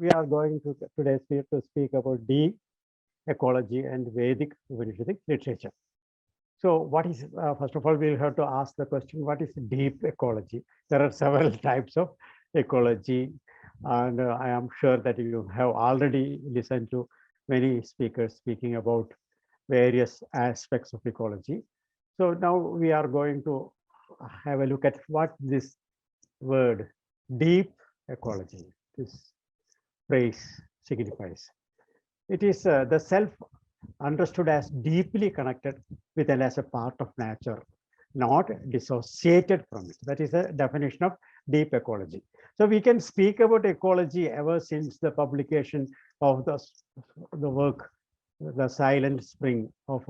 we are going to today to speak about deep ecology and Vedic Upanishadic literature. So what is, first of all, we'll have to ask the question, what is deep ecology? There are several types of ecology, and I am sure that you have already listened to many speakers speaking about various aspects of ecology. So now we are going to have a look at what this word deep ecology, this phrase signifies. It is the self understood as deeply connected with and as a part of nature, not dissociated from it. That is the definition of deep ecology. So we can speak about ecology ever since the publication of the work, The Silent Spring of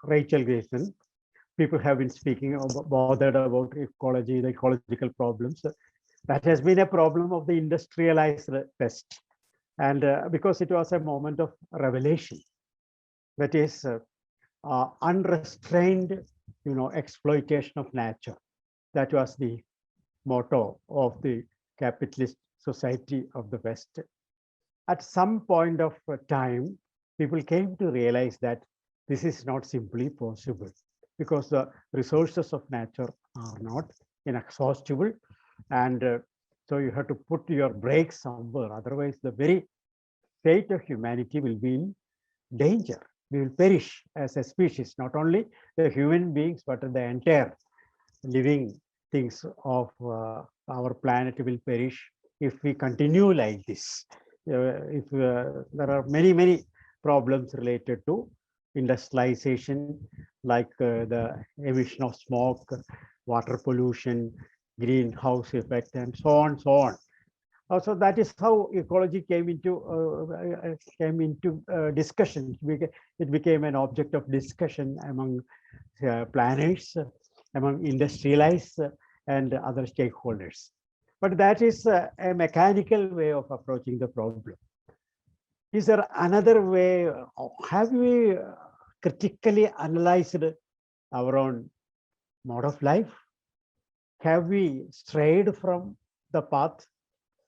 Rachel Grayson. People have been speaking bothered about ecology, the ecological problems. That has been a problem of the industrialized West. And because it was a moment of revelation, that is unrestrained, exploitation of nature. That was the motto of the capitalist society of the West. At some point of time, people came to realize that this is not simply possible because the resources of nature are not inexhaustible. And so you have to put your brakes somewhere. Otherwise, the very fate of humanity will be in danger. We will perish as a species, not only the human beings, but the entire living things of our planet will perish if we continue like this. If there are many problems related to industrialization, like the emission of smoke, water pollution, greenhouse effect, and so on, so on. So that is how ecology came into discussion. It became an object of discussion among planners, among industrialists, and other stakeholders. But that is a mechanical way of approaching the problem. Is there another way? Have we critically analyzed our own mode of life? Have we strayed from the path,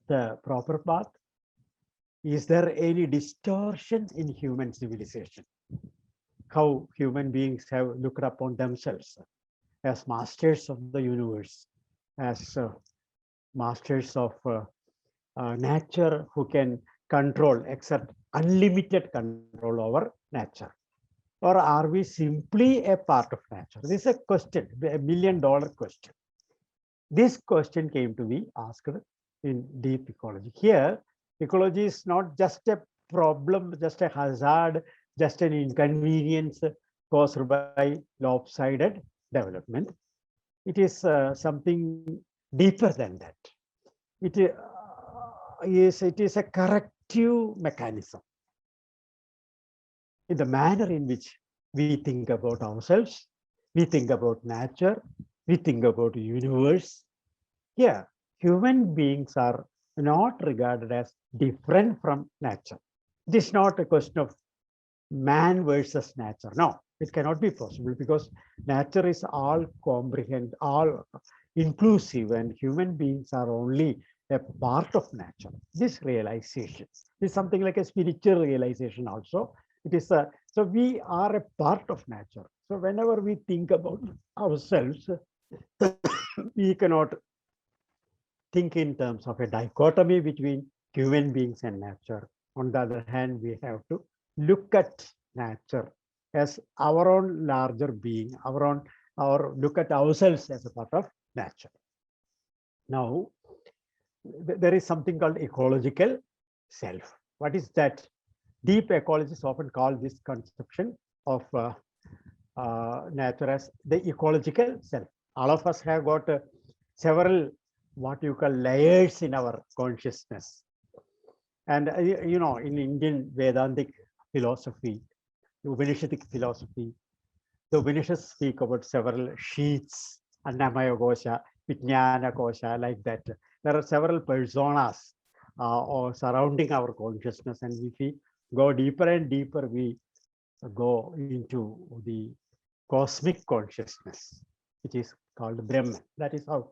the proper path? Is there any distortion in human civilization? How human beings have looked upon themselves as masters of the universe, as masters of nature who can control, exert unlimited control over nature? Or are we simply a part of nature? This is a question, a $1 million question. This question came to be asked in deep ecology. Here, ecology is not just a problem, just a hazard, just an inconvenience caused by lopsided development. It is something deeper than that. It is a corrective mechanism in the manner in which we think about ourselves, we think about nature, we think about the universe. Here, human beings are not regarded as different from nature. It is not a question of man versus nature. No, it cannot be possible because nature is all comprehend, all inclusive, and human beings are only a part of nature. This realization is something like a spiritual realization also. It is so we are a part of nature. So whenever we think about ourselves, we cannot think in terms of a dichotomy between human beings and nature. On the other hand, we have to look at nature as our own larger being, look at ourselves as a part of nature. Now, there is something called ecological self. What is that? Deep ecologists often call this conception of nature as the ecological self. All of us have got several what you call layers in our consciousness. And in Indian Vedantic philosophy, Upanishadic philosophy, the Upanishads speak about several sheets, Annamaya Kosha, Vijnana Kosha, like that. There are several personas or surrounding our consciousness, and if we go deeper and deeper, we go into the cosmic consciousness, which is called Brahman. That is how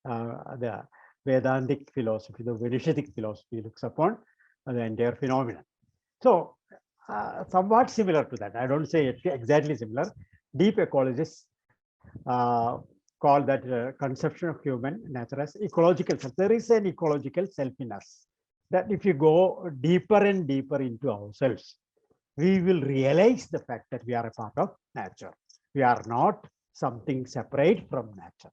the Vedantic philosophy, the Vinishadic philosophy looks upon the entire phenomenon. So somewhat similar to that. I don't say it exactly similar. Deep ecologists call that conception of human nature as ecological self. There is an ecological self in us that if you go deeper and deeper into ourselves, we will realize the fact that we are a part of nature. We are not something separate from nature.